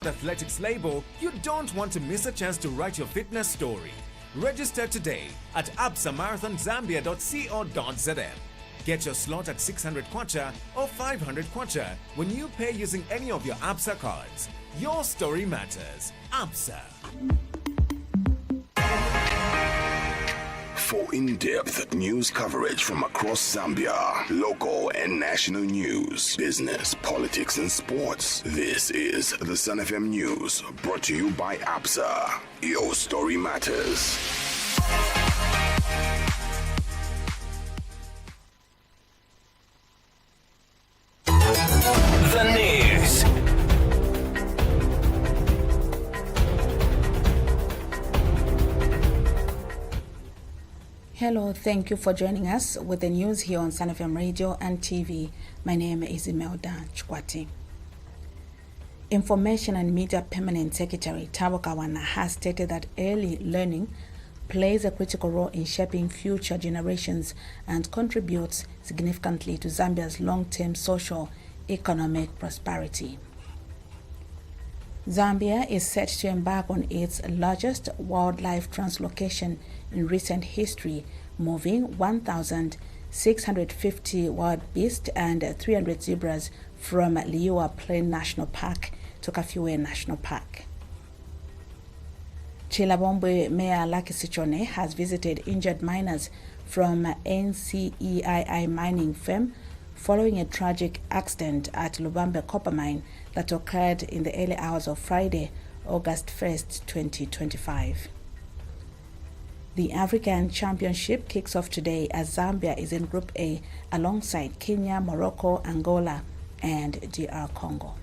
Athletics label, you don't want to miss a chance to write your fitness story. Register today at absamarathonzambia.co.zm. Get your slot at 600 kwacha or 500 kwacha when you pay using any of your ABSA cards. Your story matters. ABSA. For in-depth news coverage from across Zambia, local and national news, business, politics and sports, this is the Sun FM News, brought to you by ABSA. Your story matters. The news. Hello, thank you for joining us with the news here on Sun FM Radio and TV. My name is Imelda Chikwati. Information and Media Permanent Secretary Thabo Kawana has stated that early learning plays a critical role in shaping future generations and contributes significantly to Zambia's long-term socio-economic prosperity. Zambia is set to embark on its largest wildlife translocation in recent history, moving 1,650 wild beasts and 300 zebras from Liua Plain National Park to Kafue National Park. Chilabombwe Mayor Lucky Sichone has visited injured miners from NCEII mining firm following a tragic accident at Lubambe copper mine that occurred in the early hours of Friday, August 1st, 2025. The African Championship kicks off today as Zambia is in Group A alongside Kenya, Morocco, Angola, and DR Congo.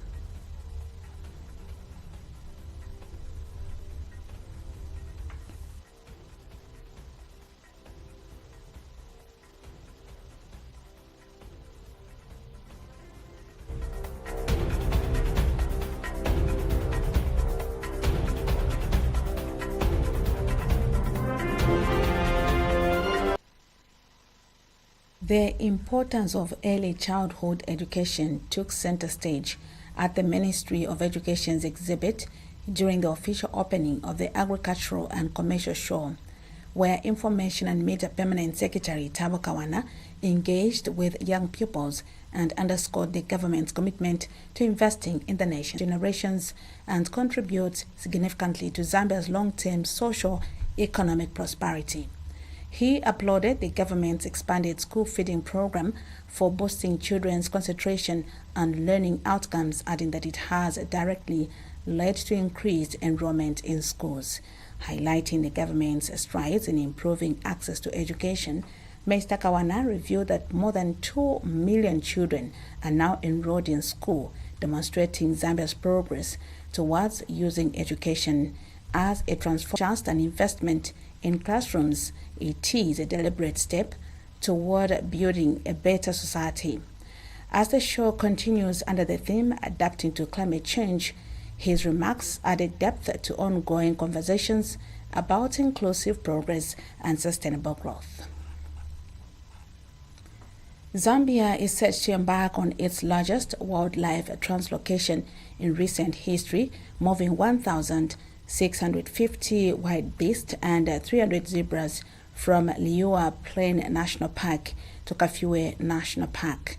The importance of early childhood education took center stage at the Ministry of Education's exhibit during the official opening of the Agricultural and Commercial Show, where Information and Media Permanent Secretary Thabo Kawana engaged with young pupils and underscored the government's commitment to investing in the nation's generations and contribute significantly to Zambia's long-term socio-economic prosperity. He applauded the government's expanded school feeding program for boosting children's concentration and learning outcomes, adding that it has directly led to increased enrollment in schools. Highlighting the government's strides in improving access to education, Mr. Kawana revealed that more than 2 million children are now enrolled in school, demonstrating Zambia's progress towards using education as a just an investment in classrooms. It is a deliberate step toward building a better society. As the show continues under the theme Adapting to Climate Change, his remarks added depth to ongoing conversations about inclusive progress and sustainable growth. Zambia is set to embark on its largest wildlife translocation in recent history, moving 1,650 wild beasts and 300 zebras from Liua Plain National Park to Kafue National Park.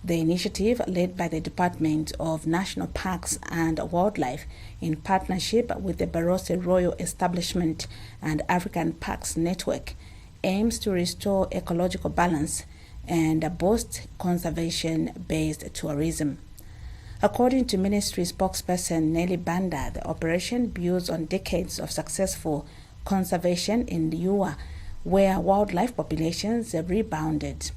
The initiative, led by the Department of National Parks and Wildlife in partnership with the Barose Royal Establishment and African Parks Network, aims to restore ecological balance and boost conservation-based tourism. According to Ministry spokesperson Nelly Banda, the operation builds on decades of successful conservation in Liua, where wildlife populations have rebounded.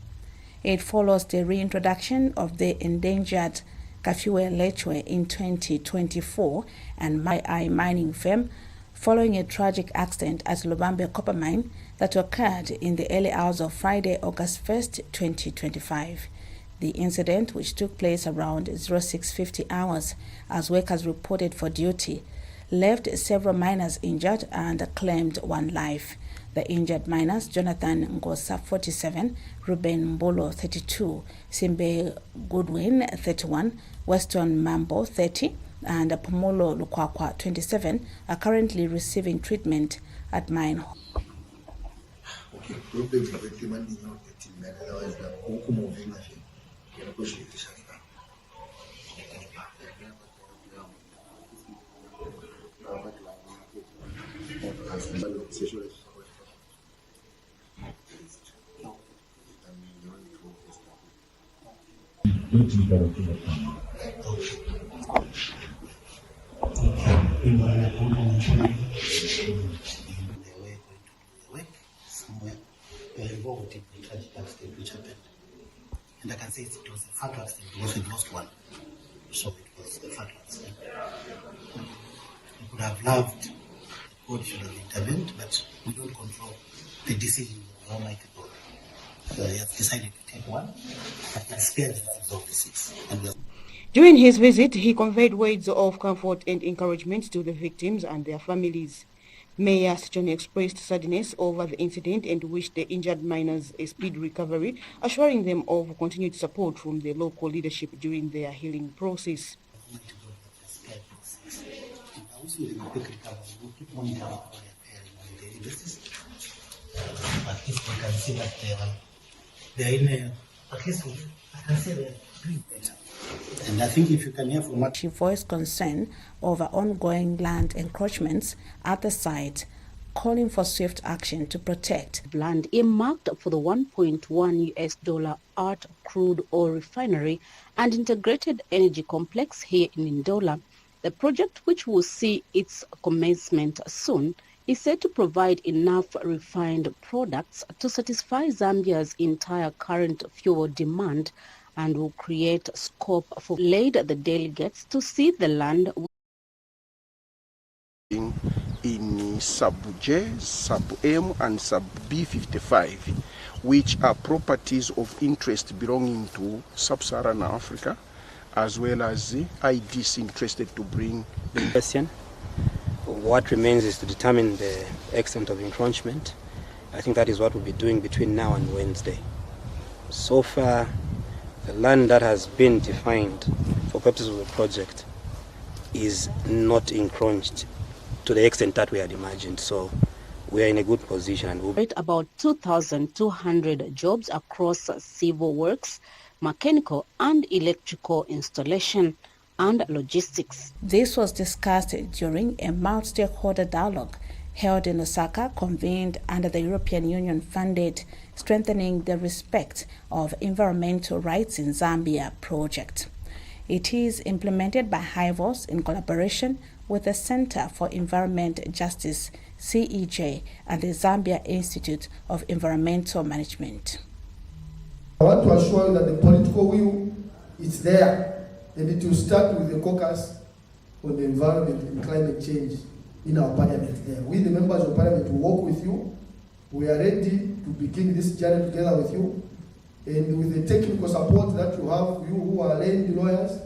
It follows the reintroduction of the endangered Kafue lechwe in 2024 and Mai mining firm following a tragic accident at Lubambe copper mine that occurred in the early hours of Friday, August 1st, 2025. The incident, which took place around 0650 hours as workers reported for duty, left several miners injured and claimed one life. The injured miners, Jonathan Ngosa, 47, Ruben Mbolo, 32, Simbe Goodwin, 31, Weston Mambo, 30, and Pomolo Lukwakwa, 27, are currently receiving treatment at Mine. Involved in the tragic accident which happened. And I can say it was a fatal accident, it wasn't lost one. So it was a fatal accident. We could have loved, God should have intervened, but we don't control the decision of Almighty God. So they have decided to take one, but they spared the lives of the six. During his visit, he conveyed words of comfort and encouragement to the victims and their families. Mayor Sichoni expressed sadness over the incident and wished the injured miners a speedy recovery, assuring them of continued support from the local leadership during their healing process. At least we can see that they are in a, at least I can say they are doing better. And I think if you can hear from what she voiced concern over ongoing land encroachments at the site, calling for swift action to protect land earmarked for the $1.1 Art crude oil refinery and integrated energy complex here in Ndola. The project, which will see its commencement soon, is said to provide enough refined products to satisfy Zambia's entire current fuel demand and will create scope for the delegates to see the land in sub J, sub M and sub B55, which are properties of interest belonging to sub-Saharan Africa, as well as the IDs interested to bring the question. What remains is to determine the extent of encroachment. I think that is what we'll be doing between now and Wednesday. So far, the land that has been defined for purposes of the project is not encroached to the extent that we had imagined. So we are in a good position and we'll create about 2,200 jobs across civil works, mechanical and electrical installation and logistics. This was discussed during a multi-stakeholder dialogue held in Osaka, convened under the European Union-funded Strengthening the Respect of Environmental Rights in Zambia project. It is implemented by HIVOS in collaboration with the Center for Environment Justice, CEJ, and the Zambia Institute of Environmental Management. I want to assure you that the political will is there, and it will start with the caucus on the environment and climate change in our parliament there. We, the members of parliament, will work with you. We are ready to begin this journey together with you. And with the technical support that you have, you who are trained lawyers,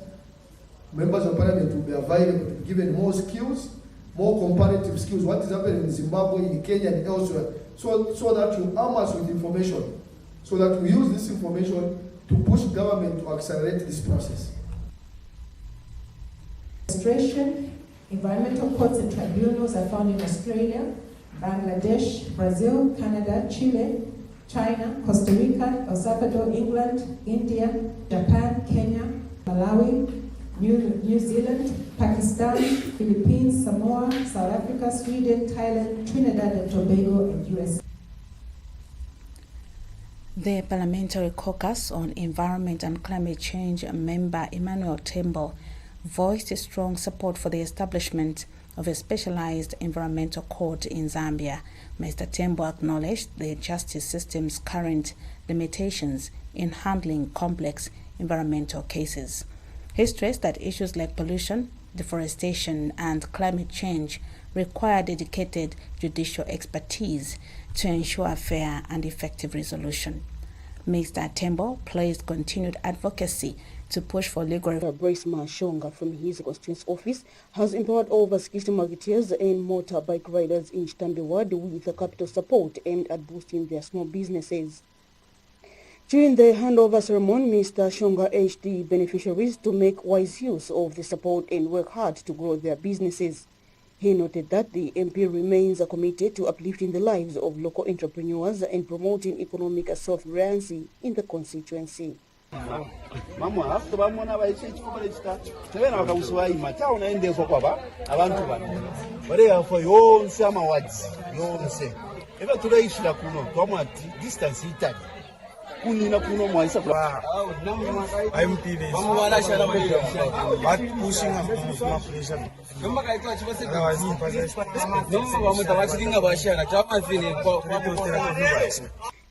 members of parliament will be available to be given more skills, more comparative skills, what is happening in Zimbabwe, in Kenya, and elsewhere, so that you arm us with information, so that we use this information to push government to accelerate this process. Environmental courts and tribunals are found in Australia, Bangladesh, Brazil, Canada, Chile, China, Costa Rica, El Salvador, England, India, Japan, Kenya, Malawi, New Zealand, Pakistan, Philippines, Samoa, South Africa, Sweden, Thailand, Trinidad and Tobago, and US. The Parliamentary Caucus on Environment and Climate Change member Emmanuel Tembo voiced strong support for the establishment of a specialized environmental court in Zambia. Mr. Tembo acknowledged the justice system's current limitations in handling complex environmental cases. He stressed that issues like pollution, deforestation, and climate change require dedicated judicial expertise to ensure a fair and effective resolution. Mr. Tembo placed continued advocacy to push for legal reform. Brace Mashonga from his constituency office has empowered over 60 marketeers and motorbike riders in Chitambi Ward with capital support aimed at boosting their small businesses. During the handover ceremony, Mr. Shonga urged the beneficiaries to make wise use of the support and work hard to grow their businesses. He noted that the MP remains committed to uplifting the lives of local entrepreneurs and promoting economic self-reliance in the constituency.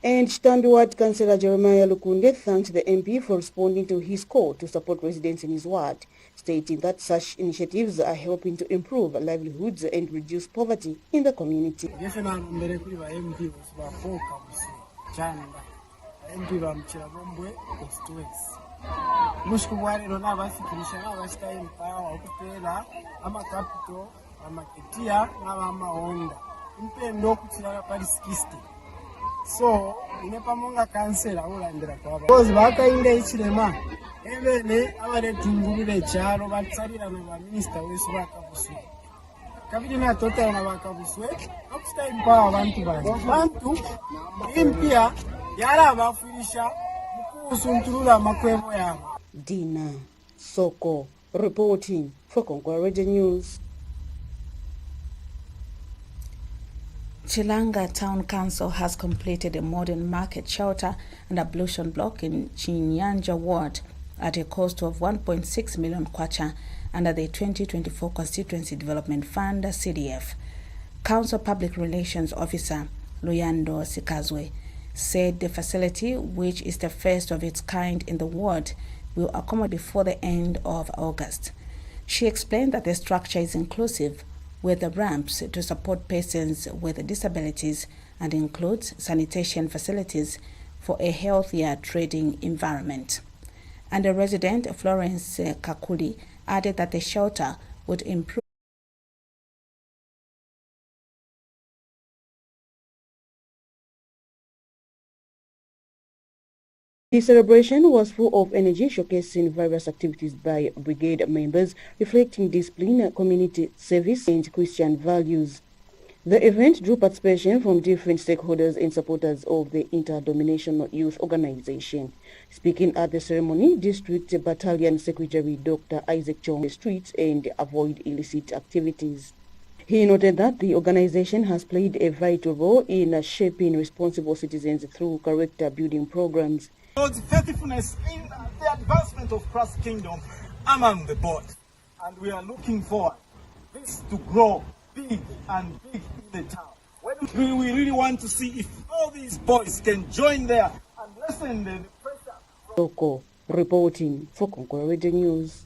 And Standard Councillor Jeremiah Lukunde thanked the MP for responding to his call to support residents in his ward, stating that such initiatives are helping to improve livelihoods and reduce poverty in the community. So, inepamonga kansela ulandira kwa because bakainde ichilema ebene abaretungulire chalo batsalira na minister wesu bakabuswe kabiri na tota na bakabuswe akusta impa abantu bantu impia yara bafurisha mukusunturula makwebo yabo. Dina Soko reporting for Congo Radio News. Chilanga Town Council has completed a modern market shelter and ablution block in Chinyanja Ward at a cost of 1.6 million kwacha under the 2024 Constituency Development Fund (CDF). Council Public Relations Officer Luyando Sikazwe said the facility, which is the first of its kind in the ward, will accommodate before the end of August. She explained that the structure is inclusive, with the ramps to support persons with disabilities and includes sanitation facilities for a healthier trading environment. And the resident, Florence Kakuli, added that the shelter would improve The celebration was full of energy, showcasing various activities by brigade members, reflecting discipline, community service, and Christian values. The event drew participation from different stakeholders and supporters of the Interdenominational Youth Organization. Speaking at the ceremony, District Battalion Secretary Dr. Isaac Chong, the streets and avoid illicit activities. He noted that the organization has played a vital role in shaping responsible citizens through character building programs. God's faithfulness in the advancement of Christ's kingdom among the boys. And we are looking forward this to grow big and big in the town. We really want to see if all these boys can join there and lessen the pressure. Loco reporting for Congo Radio News.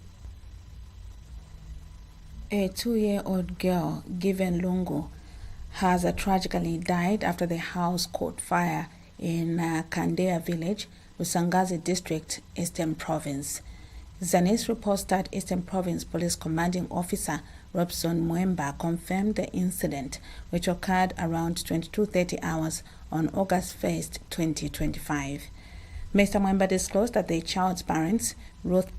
A 2-year-old girl, Given Lungu, has tragically died after the house caught fire in Kandea village, Usangazi district, Eastern Province. Zanis reports that Eastern Province Police Commanding Officer Robson Mwemba confirmed the incident, which occurred around 22:30 hours on August 1st, 2025. Mr. Mwemba disclosed that the child's parents, Ruth